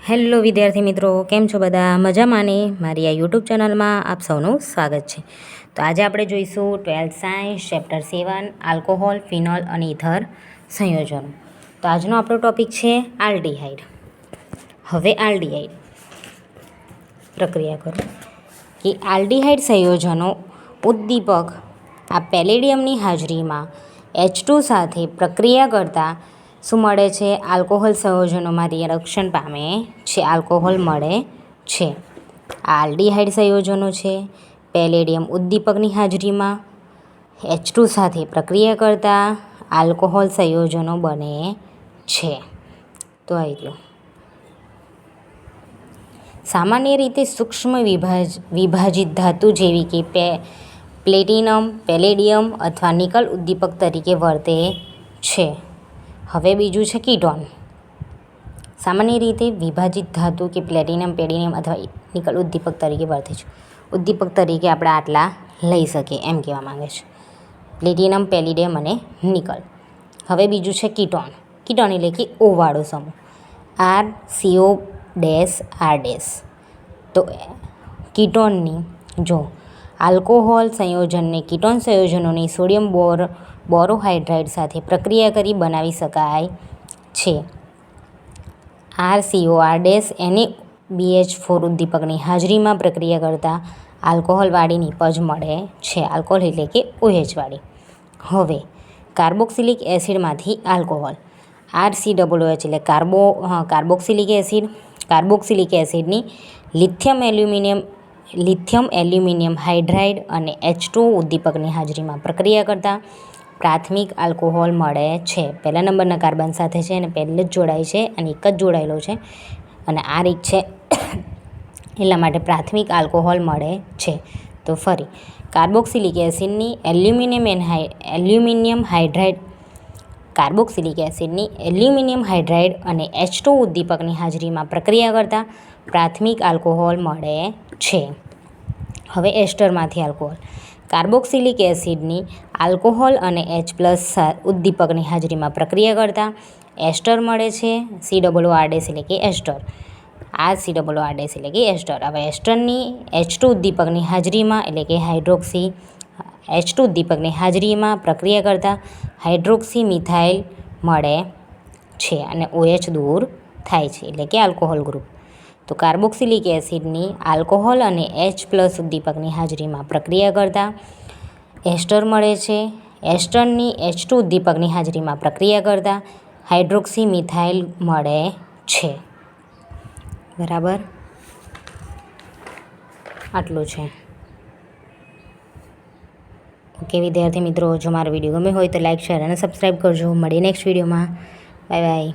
Hello વિદ્યાર્થી મિત્રો, કેમ છો બધા? મજામાં ને? મારી આ યુટ્યુબ ચેનલમાં આપ સૌનું સ્વાગત છે. તો આજે આપણે જોઈશું 12th science chapter 7 alcohol, phenol અને ઇથર સંયોજનો. તો આજનો આપણો ટોપિક છે આલ્ડીહાઇડ. હવે આલ્ડીહાઇડ પ્રક્રિયા કરો કે આલ્ડીહાઇડ સંયોજનો ઉદ્દીપક આ પેલેડિયમની હાજરીમાં H2 સાથે પ્રક્રિયા કરતાં શું મળે છે? આલ્કોહોલ સંયોજનોમાં રિએક્શન પામે છે, આલ્કોહોલ મળે છે. આ આલ્ડીહાઇડ સંયોજનો છે. પેલેડિયમ ઉદ્દીપકની હાજરીમાં H2 સાથે પ્રક્રિયા કરતાં આલ્કોહોલ સંયોજનો બને છે. તો આવી ગયો. સામાન્ય રીતે સૂક્ષ્મ વિભાજિત ધાતુ જેવી કે પ્લેટિનમ, પેલેડિયમ અથવા નિકલ ઉદ્દીપક તરીકે વર્તે છે. હવે બીજું છે કીટોન. સામાન્ય રીતે વિભાજિત ધાતુ કે પ્લેટિનમ, પેલેડિયમ અથવા નિકલ ઉદ્દીપક તરીકે વર્તે છે. ઉદ્દીપક તરીકે આપણે આટલા લઈ શકીએ એમ કહેવા માંગે છે, પ્લેટિનમ, પેલેડિયમ અને નિકલ. હવે બીજું છે કીટોન. કીટોન એટલે કે ઓવાળો સમૂહ, RCO-R. તો કીટોનની જો આલ્કોહોલ સંયોજનને કીટોન સંયોજનોની સોડિયમ બોરોહાઇડ્રાઇડ સાથે પ્રક્રિયા કરી બનાવી શકાય છે. RCO-R NaBH4 ઉદ્દીપકની હાજરીમાં પ્રક્રિયા કરતાં આલ્કોહોલવાળી નિપજ મળે છે. આલ્કોહોલ એટલે કે OH વાળી. હવે કાર્બોક્સિલિક એસિડમાંથી આલ્કોહોલ, RCOOH એટલે કાર્બોક્સિલિક એસિડ. કાર્બોક્સિલિક એસિડની લિથિયમ એલ્યુમિનિયમ હાઇડ્રાઇડ અને H2 ઉદ્દીપકની હાજરીમાં પ્રક્રિયા કરતાં પ્રાથમિક આલ્કોહોલ મળે છે. પહેલા નંબરના કાર્બન સાથે છે અને પહેલે જ જોડાય છે અને એક જ જોડાયેલો છે અને આ રીત છે એટલા માટે પ્રાથમિક આલ્કોહોલ મળે છે. તો ફરી કાર્બોક્સિલિક એસિડની કાર્બોક્સિલિક એસિડની એલ્યુમિનિયમ હાઇડ્રાઇડ અને H2 ઉદ્દીપકની હાજરીમાં પ્રક્રિયા કરતાં પ્રાથમિક આલ્કોહોલ મળે છે. હવે એસ્ટરમાંથી આલ્કોહોલ. કાર્બોક્સિલિક એસિડની આલ્કોહોલ અને H+ ઉદ્દીપકની હાજરીમાં પ્રક્રિયા કરતાં એસ્ટર મળે છે. COOR એટલે કે એસ્ટર. RCOOR એટલે કે એસ્ટર. હવે એસ્ટરની H2 ઉદ્દીપકની હાજરીમાં એટલે કે H2 ઉદ્દીપકની હાજરીમાં પ્રક્રિયા કરતાં હાઇડ્રોક્સી મિથાઇલ મળે છે અને OH દૂર થાય છે એટલે કે આલ્કોહોલ ગ્રુપ. તો કાર્બોક્સિલિક એસિડની આલ્કોહોલ અને H+ ઉદ્દીપકની હાજરીમાં પ્રક્રિયા કરતાં એસ્ટર મળે છે. એસ્ટરની H2 ઉદ્દીપકની હાજરીમાં પ્રક્રિયા કરતાં હાઇડ્રોક્સી મિથાઇલ મળે છે. બરાબર, આટલું છે. ઓકે વિદ્યાર્થી મિત્રો, જો મારો વિડીયો ગમ્યો હોય તો લાઇક, શેર અને સબસ્ક્રાઈબ કરજો. મળીએ નેક્સ્ટ વિડીયોમાં. Bye bye.